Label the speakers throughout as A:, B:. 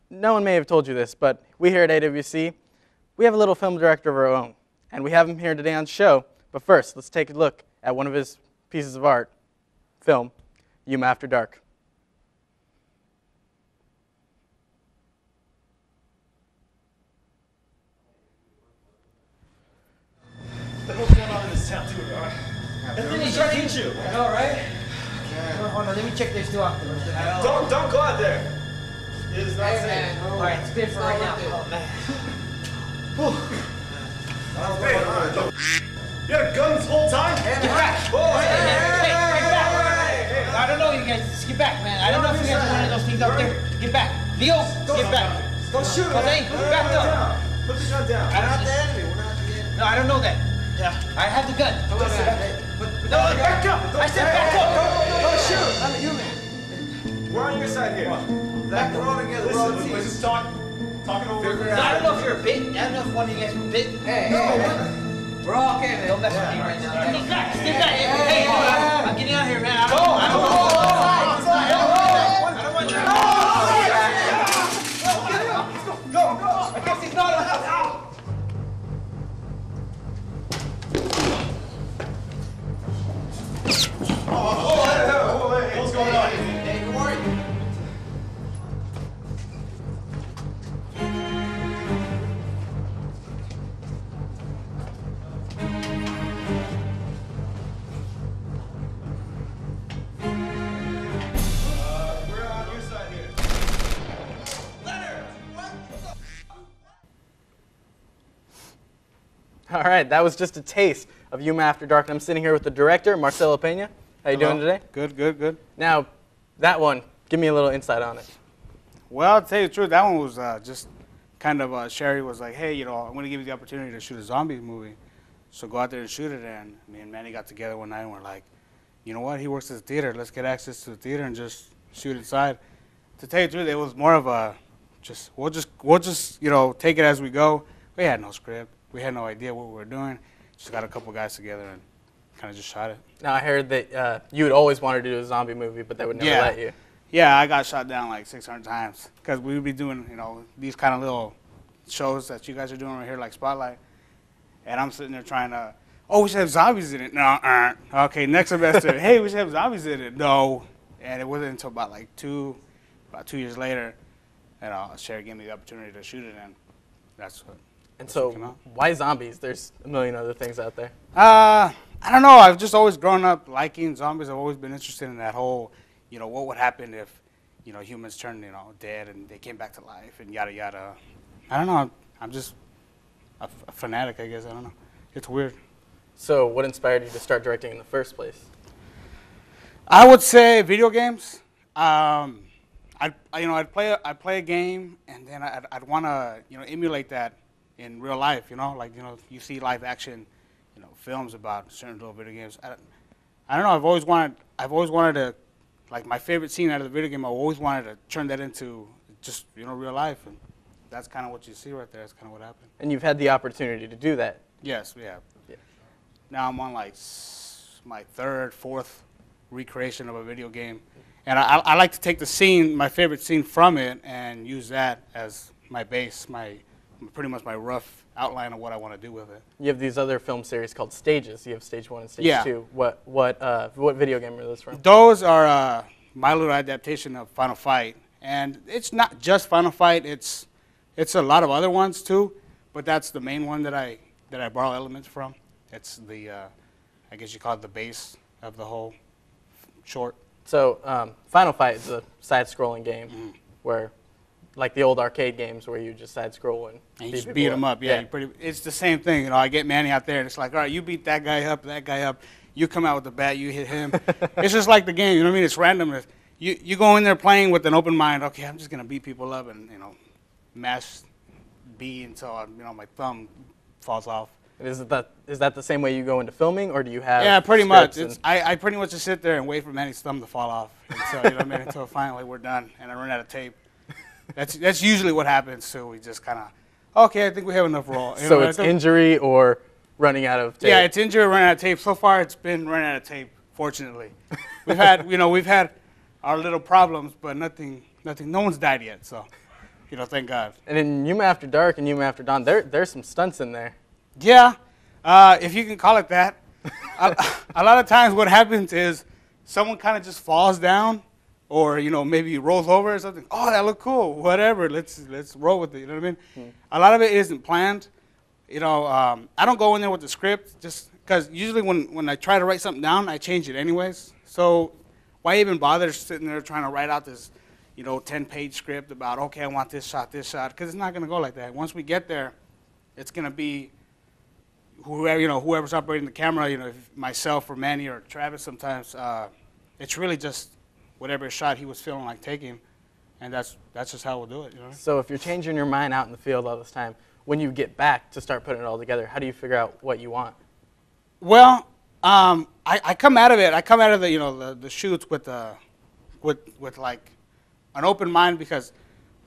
A: no one may have told you this, but we here at AWC, we have a little film director of our own, and we have him here today on the show. But first, let's take a look at one of his pieces of art, film, Yuma After Dark.
B: What the hell's going on in this town, dude? Everyone's trying to eat you.
C: I know, right? Yeah. Hold on, let me check this too after.
B: Don't go out there. It is not safe.
C: All right, it's clear for right now. Oh, man.
B: You had a gun this whole time?
C: Get back! Hey, I don't know, you guys. Just get back, man. I don't know if you guys are one of those things up there. Get back. Leo, get back.
B: Don't shoot him.
C: Jose, back up.
B: Put the gun down.
C: We're not the enemy. We're not the enemy. No, I don't know that. Yeah. I have the gun.
B: No, back up.
C: I said back up.
B: Don't shoot.
C: I'm a human.
B: We're on your side here.
C: Back we're all together.
B: Listen, let's just talking over.
C: No, I don't know if you're a bit. I don't know if one of you guys were bit. Hey, we're all okay, man. Don't mess with me right now. Get back. Hey, I'm getting out of here, man. I don't want Go. I guess he's not out.
B: Hey, what's going on?
C: Hey, good morning.
B: We're on your side here.
A: All right, that was just a taste of Yuma After Dark. And I'm sitting here with the director, Marcelo Peña. How you doing today?
D: Good.
A: Now, that one, give me a little insight on it.
D: Well, to tell you the truth, that one was just kind of, Sherry was like, hey, I'm going to give you the opportunity to shoot a zombie movie. So go out there and shoot it. And me and Manny got together one night and we're like, you know what, he works at the theater. Let's get access to the theater and just shoot inside. To tell you the truth, it was more of a, we'll just take it as we go. We had no script. We had no idea what we were doing. Just got a couple guys together and kind of just shot it.
A: Now, I heard that you had always wanted to do a zombie movie, but they would never let you.
D: Yeah, I got shot down like 600 times because we would be doing, these kind of little shows that you guys are doing right here, like Spotlight. And I'm sitting there trying to, we should have zombies in it. No, okay, next semester, hey, we should have zombies in it. No. And it wasn't until about 2 years later that Sherry gave me the opportunity to shoot it, and that's what.
A: And so, why zombies? There's a million other things out there.
D: I don't know. I've just always grown up liking zombies. I've always been interested in that whole, what would happen if, humans turned, dead and they came back to life and yada yada. I don't know. I'm just a fanatic, I guess. I don't know. It's weird.
A: So, what inspired you to start directing in the first place?
D: I would say video games. I'd play a game and then I'd want to, emulate that in real life, you see live action, films about certain little video games. I don't know. I've always wanted to, like my favorite scene out of the video game. I always wanted to turn that into just real life, and that's kind of what you see right there. That's kind of what happened.
A: And you've had the opportunity to do that.
D: Yes, we have. Yeah. Now I'm on like my third, fourth recreation of a video game, and I like to take the scene, my favorite scene from it, and use that as my base, pretty much my rough outline of what I want to do with it.
A: You have these other film series called Stages. You have Stage 1 and Stage 2. What video game are those from?
D: Those are my little adaptation of Final Fight. And it's not just Final Fight, it's a lot of other ones too, but that's the main one that I borrow elements from. It's the, I guess you call it the base of the whole short.
A: So Final Fight is a side-scrolling game where, like the old arcade games where you just side-scroll and
D: you just beat them up. Yeah. It's the same thing. I get Manny out there and it's like, all right, you beat that guy up, you come out with the bat, you hit him. It's just like the game, you know what I mean? It's random. You go in there playing with an open mind. Okay, I'm just gonna beat people up and mash B until my thumb falls off.
A: And is that the same way you go into filming, or do you have?
D: Yeah, pretty much. I pretty much just sit there and wait for Manny's thumb to fall off until until finally we're done and I run out of tape. That's usually what happens. So we just kind of, okay, I think we have enough roll.
A: So it's injury or running out of tape.
D: Yeah, it's injury or running out of tape. So far, it's been running out of tape. Fortunately, we've had our little problems, but nothing. No one's died yet. So you know, thank God.
A: And in Yuma After Dark and Yuma After Dawn, there's some stunts in there.
D: Yeah, if you can call it that. A lot of times what happens is someone kind of just falls down or, you know, maybe rolls over or something. Oh, that looked cool. Whatever, let's roll with it, you know what I mean? A lot of it isn't planned. You know, I don't go in there with the script just because usually when I try to write something down, I change it anyways. So why even bother sitting there trying to write out this, you know, 10-page script about, okay, I want this shot, because it's not going to go like that. Once we get there, it's going to be whoever, you know, whoever's operating the camera, you know, if myself or Manny or Travis sometimes, it's really just whatever shot he was feeling like taking, and that's just how we'll do it, you know?
A: So if you're changing your mind out in the field all this time, when you get back to start putting it all together, how do you figure out what you want?
D: Well, I come out of it. I come out of the, you know, the shoots with like an open mind because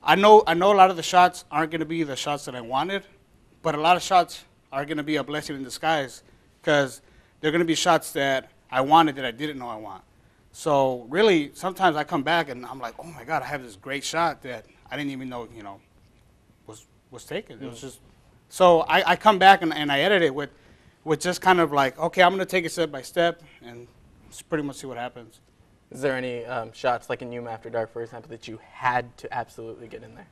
D: I know a lot of the shots aren't going to be the shots that I wanted, but a lot of shots are going to be a blessing in disguise because they're going to be shots that I wanted that I didn't know I want. So really, sometimes I come back and I'm like, oh my God, I have this great shot that I didn't even know, you know, was taken. It was just, so I come back and I edit it with just kind of like, okay, I'm going to take it step by step and just pretty much see what happens.
A: Is there any shots, like in Yuma After Dark, for example, that you had to absolutely get in there?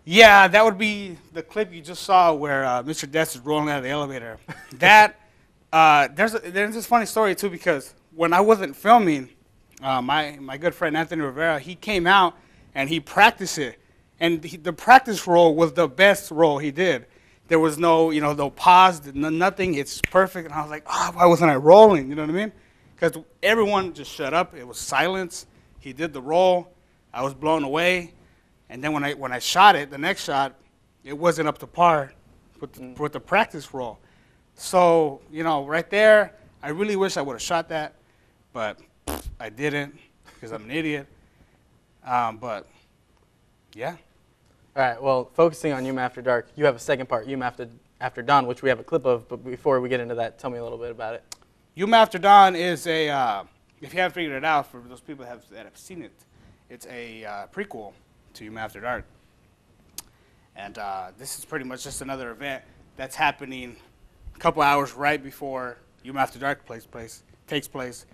D: Yeah, that would be the clip you just saw where Mr. Death is rolling out of the elevator. That, there's this funny story too because when I wasn't filming, my good friend Anthony Rivera, he came out and he practiced it. And the practice roll was the best roll he did. There was no, you know, no pause, nothing. It's perfect. And I was like, oh, why wasn't I rolling? You know what I mean? Because everyone just shut up. It was silence. He did the roll. I was blown away. And then when I shot it, the next shot, it wasn't up to par with the practice roll. So, you know, right there, I really wish I would have shot that. But I didn't because I'm an idiot. But, yeah.
A: All right, well, focusing on Yuma After Dark, you have a second part, Yuma After Dawn, which we have a clip of, but before we get into that, tell me a little bit about it.
D: Yuma After Dawn is a, if you haven't figured it out, for those people that have seen it, it's a prequel to Yuma After Dark. And this is pretty much just another event that's happening a couple hours right before Yuma After Dark takes place.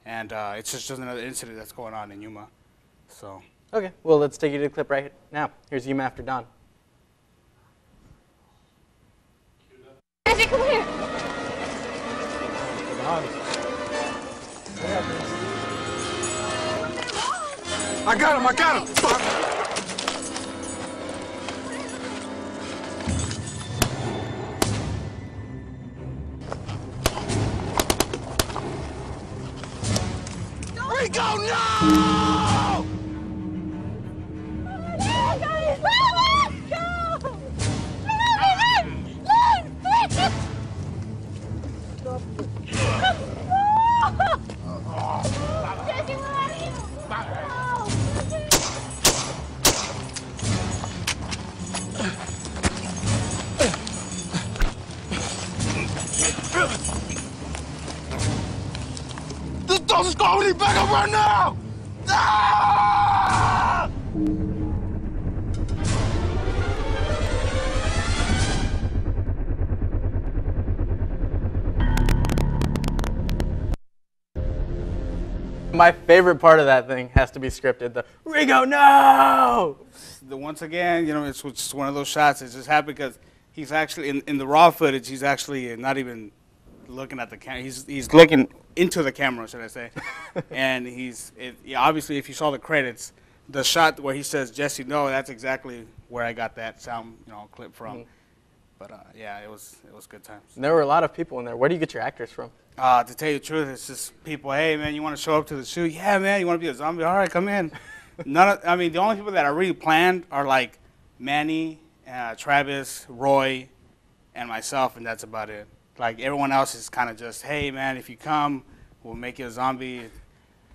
D: And it's just another incident that's going on in Yuma. So.
A: Okay, well, let's take you to the clip right now. Here's Yuma After Dawn.
E: Magic, come here.
B: I got him! Fuck! Rico, no! This dog's calling me back up right now! Ah!
A: My favorite part of that thing has to be scripted. The Rigo, no!
D: Once again, you know, it's just one of those shots. It just happened because he's actually in the raw footage. He's actually not even looking at the camera. He's looking into the camera, should I say? And obviously, if you saw the credits, the shot where he says Jesse, no, that's exactly where I got that sound, you know, clip from. But yeah, it was good times.
A: And there were a lot of people in there. Where do you get your actors from?
D: To tell you the truth, it's just people. Hey man, you want to show up to the shoot? Yeah man, you want to be a zombie? All right, come in. I mean, the only people that are really planned are like Manny, Travis, Roy, and myself, and that's about it. Like everyone else is kind of just, hey man, if you come, we'll make you a zombie.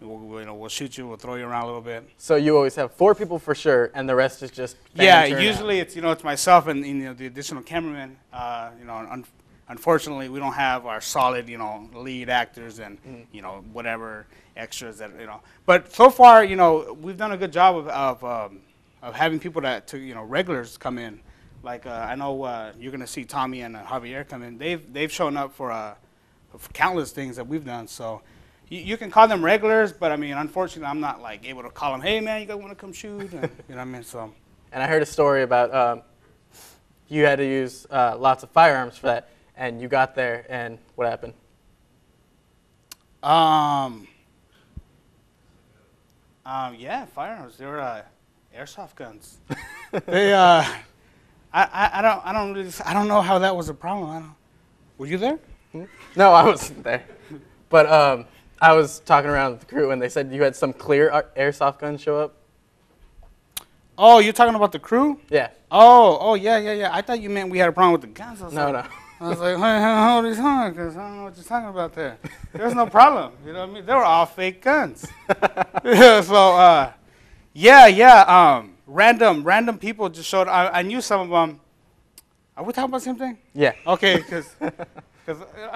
D: We'll shoot you. We'll throw you around a little bit.
A: So you always have 4 people for sure, and the rest is just
D: yeah. Usually it's it's myself and the additional cameraman. Unfortunately, we don't have our solid lead actors and whatever extras that. But so far we've done a good job having people regulars come in. Like I know you're gonna see Tommy and Javier come in. They've shown up for countless things that we've done. So you can call them regulars, but I mean, unfortunately, I'm not like able to call them. Hey man, you guys want to come shoot? And, you know what I mean? So.
A: And I heard a story about you had to use lots of firearms for that, and you got there, and what happened?
D: Yeah, firearms. They were airsoft guns. They I don't know how that was a problem. Were you there?
A: No, I wasn't there. But I was talking around with the crew, and they said you had some clear airsoft guns show up.
D: Oh, you're talking about the crew?
A: Yeah.
D: Oh, yeah. I thought you meant we had a problem with the guns.
A: No.
D: I was like, hold these on, because I don't know what you're talking about there. There's no problem. You know what I mean? They were all fake guns. So, random people just showed. I knew some of them. Are we talking about the same thing?
A: Yeah.
D: Okay, because I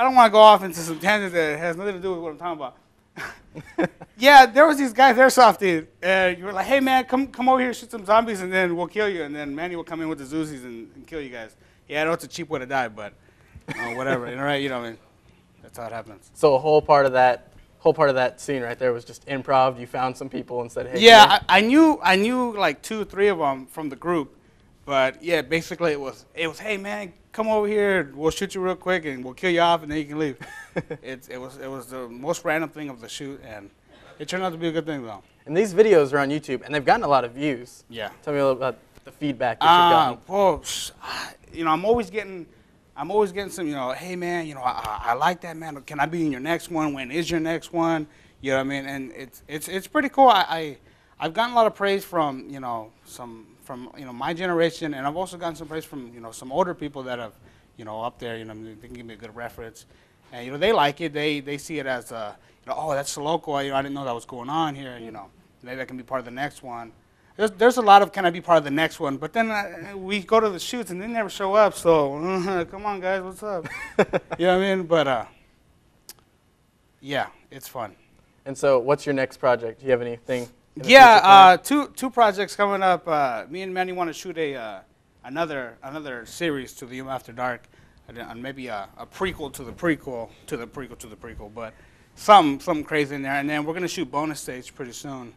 D: don't want to go off into some tangent that has nothing to do with what I'm talking about. Yeah, there was these guys airsofted, and you were like, hey man, come over here, shoot some zombies, and then we'll kill you. And then Manny will come in with the Uzis and kill you guys. Yeah, I know it's a cheap way to die, but whatever. And right, I mean, that's how it happens.
A: So a whole part of that scene right there was just improv. You found some people and said, hey.
D: Yeah, I knew like 2 or 3 of them from the group, but yeah, basically it was hey man, come over here, we'll shoot you real quick and we'll kill you off and then you can leave. It was the most random thing of the shoot, and it turned out to be a good thing though.
A: And these videos are on YouTube, and they've gotten a lot of views.
D: Yeah.
A: Tell me a little about the feedback that you've gotten.
D: Well, I'm always getting some, hey man, I like that, man. Can I be in your next one? When is your next one? You know what I mean? And it's pretty cool. I've gotten a lot of praise from from my generation, and I've also gotten some praise from some older people that have up there. They can give me a good reference, and they like it. They see it as oh, that's so local. I didn't know that was going on here. Maybe I can be part of the next one. There's a lot of can I be part of the next one, but then we go to the shoots and they never show up. So come on, guys, what's up? You know what I mean? But yeah, it's fun.
A: And so, what's your next project? Do you have anything?
D: Yeah, two projects coming up. Me and Manny want to shoot another series to the After Dark, and maybe a prequel to the prequel to the prequel to the prequel, but something crazy in there. And then we're gonna shoot bonus stage pretty soon,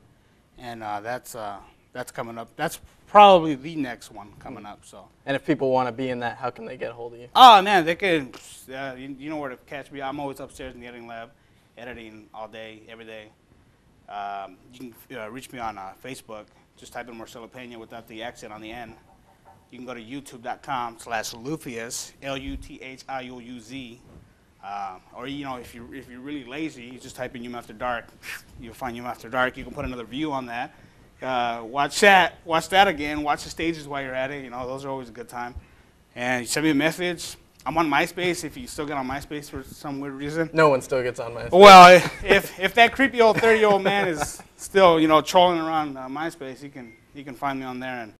D: and that's coming up. That's probably the next one coming up. So.
A: And if people want to be in that, how can they get a hold of you?
D: Oh man, they can. You know where to catch me. I'm always upstairs in the editing lab, editing all day, every day. You can reach me on Facebook. Just type in Marcelo Peña without the accent on the end. You can go to youtube.com/Luthius, LUTHIOUZ. Or if you're really lazy, you just type in Yuma After Dark. You'll find Yuma After Dark. You can put another view on that. Watch that again. Watch the stages while you're at it. Those are always a good time. And you send me a message. I'm on MySpace. If you still get on MySpace for some weird reason.
A: No one still gets on MySpace.
D: Well, if that creepy old 30-year-old man is still trolling around MySpace, he can find me on there and